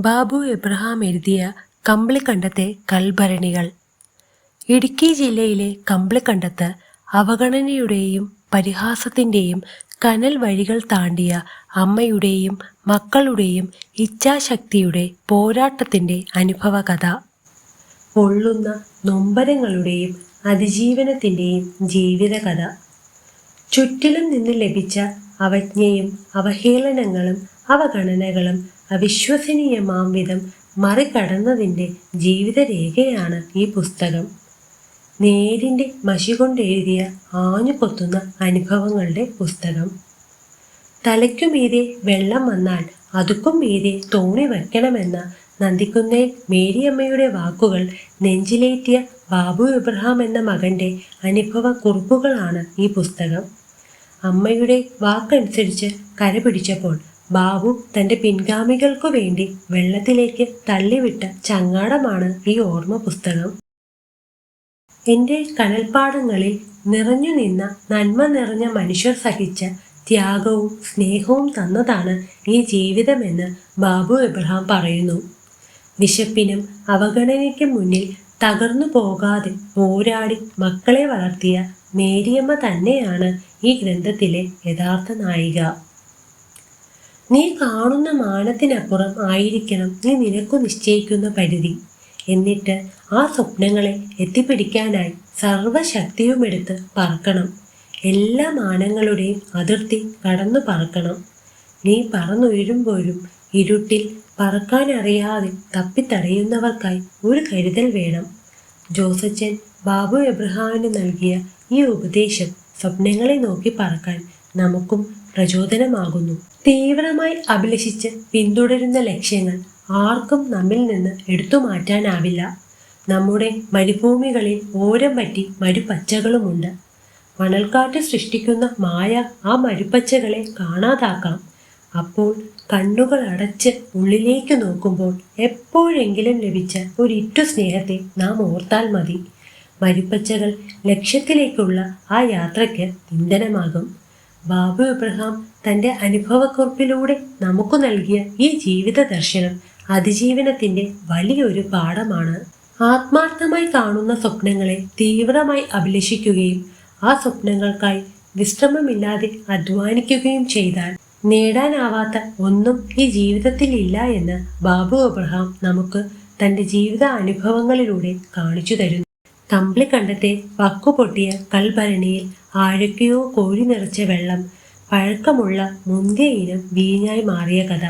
Babu Abraham എഴുതിയ കമ്പിളിക്കണ്ടത്തെ കൽഭരണികൾ. ഇടുക്കി ജില്ലയിലെ കമ്പിളിക്കണ്ടത്ത് അവഗണനയുടെയും പരിഹാസത്തിൻ്റെയും കനൽ വഴികൾ താണ്ടിയ അമ്മയുടെയും മക്കളുടെയും ഇച്ഛാശക്തിയുടെ പോരാട്ടത്തിൻ്റെ അനുഭവകഥ. പൊള്ളുന്ന നൊമ്പരങ്ങളുടെയും അതിജീവനത്തിൻ്റെയും ജീവിതകഥ. ചുറ്റിലും നിന്ന് ലഭിച്ച അവജ്ഞയും അവഹേളനങ്ങളും അവഗണനകളും അവിശ്വസനീയമാം വിധം മറികടന്നതിൻ്റെ ജീവിതരേഖയാണ് ഈ പുസ്തകം. നേരിൻ്റെ മഷി കൊണ്ടെഴുതിയ ആഞ്ഞുകൊത്തുന്ന അനുഭവങ്ങളുടെ പുസ്തകം. തലയ്ക്കുമീതെ വെള്ളം വന്നാൽ അതുക്കും മീതെ തോണി വയ്ക്കണമെന്ന നന്ദിക്കുന്നേൽ മേരിയമ്മയുടെ വാക്കുകൾ നെഞ്ചിലേറ്റിയ ബാബു എബ്രഹാം എന്ന മകൻ്റെ അനുഭവ കുറിപ്പുകളാണ് ഈ പുസ്തകം. അമ്മയുടെ വാക്കനുസരിച്ച് കരപിടിച്ചപ്പോൾ ബാബു തൻ്റെ പിൻഗാമികൾക്കു വേണ്ടി വെള്ളത്തിലേക്ക് തള്ളിവിട്ട ചങ്ങാടമാണ് ഈ ഓർമ്മ പുസ്തകം. എൻ്റെ കനൽപ്പാടങ്ങളിൽ നിറഞ്ഞു നിന്ന നന്മ നിറഞ്ഞ മനുഷ്യർ സഹിച്ച ത്യാഗവും സ്നേഹവും തന്നതാണ് ഈ ജീവിതമെന്ന് ബാബു എബ്രഹാം പറയുന്നു. വിശപ്പിനും അവഗണനയ്ക്കും മുന്നിൽ തകർന്നു പോകാതെ പോരാടി മക്കളെ വളർത്തിയ മേരിയമ്മ തന്നെയാണ് ഈ ഗ്രന്ഥത്തിലെ യഥാർത്ഥ നായിക. നീ കാണുന്ന മാനത്തിനപ്പുറം ആയിരിക്കണം നീ നിനക്കു നിശ്ചയിക്കുന്ന പരിധി. എന്നിട്ട് ആ സ്വപ്നങ്ങളെ എത്തിപ്പിടിക്കാനായി സർവശക്തിയുമെടുത്ത് പറക്കണം. എല്ലാ മാനങ്ങളുടെയും അതിർത്തി കടന്നു പറക്കണം. നീ പറന്നുയരുമ്പോഴും ഇരുട്ടിൽ പറക്കാനറിയാതെ തപ്പിത്തടയുന്നവർക്കായി ഒരു കരുതൽ വേണം. ജോസച്ചൻ ബാബു എബ്രഹാമിന് നൽകിയ ഈ ഉപദേശം സ്വപ്നങ്ങളെ നോക്കി പറക്കാൻ നമുക്കും പ്രചോദനമാകുന്നു. തീവ്രമായി അഭിലഷിച്ച് പിന്തുടരുന്ന ലക്ഷ്യങ്ങൾ ആർക്കും നമ്മിൽ നിന്ന് എടുത്തു മാറ്റാനാവില്ല. നമ്മുടെ മരുഭൂമികളിൽ ഓരം പറ്റി മരുപ്പച്ചകളുമുണ്ട്. മണൽക്കാറ്റ് സൃഷ്ടിക്കുന്ന മായ ആ മരുപ്പച്ചകളെ കാണാതാക്കാം. അപ്പോൾ കണ്ണുകൾ അടച്ച് ഉള്ളിലേക്ക് നോക്കുമ്പോൾ എപ്പോഴെങ്കിലും ലഭിച്ച ഒരിറ്റു സ്നേഹത്തെ നാം ഓർത്താൽ മതി. മരുപ്പച്ചകൾ ലക്ഷ്യത്തിലേക്കുള്ള ആ യാത്രയ്ക്ക് ഇന്ധനമാകും. ബാബു എബ്രഹാം തൻ്റെ അനുഭവക്കുറിപ്പിലൂടെ നമുക്ക് നൽകിയ ഈ ജീവിത ദർശനം അതിജീവനത്തിൻ്റെ വലിയൊരു പാഠമാണ്. ആത്മാർത്ഥമായി കാണുന്ന സ്വപ്നങ്ങളെ തീവ്രമായി അഭിലഷിക്കുകയും ആ സ്വപ്നങ്ങൾക്കായി വിശ്രമമില്ലാതെ അധ്വാനിക്കുകയും ചെയ്താൽ നേടാനാവാത്ത ഒന്നും ഈ ജീവിതത്തിൽ ഇല്ല എന്ന് ബാബു എബ്രഹാം നമുക്ക് തൻ്റെ ജീവിത അനുഭവങ്ങളിലൂടെ കാണിച്ചു തരുന്നു. കമ്പിളിക്കണ്ടത്തെ വക്കുപൊട്ടിയ കൽഭരണിയിൽ ആരൊക്കെയോ കോരി നിറച്ച വെള്ളം പഴക്കമുള്ള മുന്തിയ ഇനം വീഞ്ഞായി മാറിയ കഥ.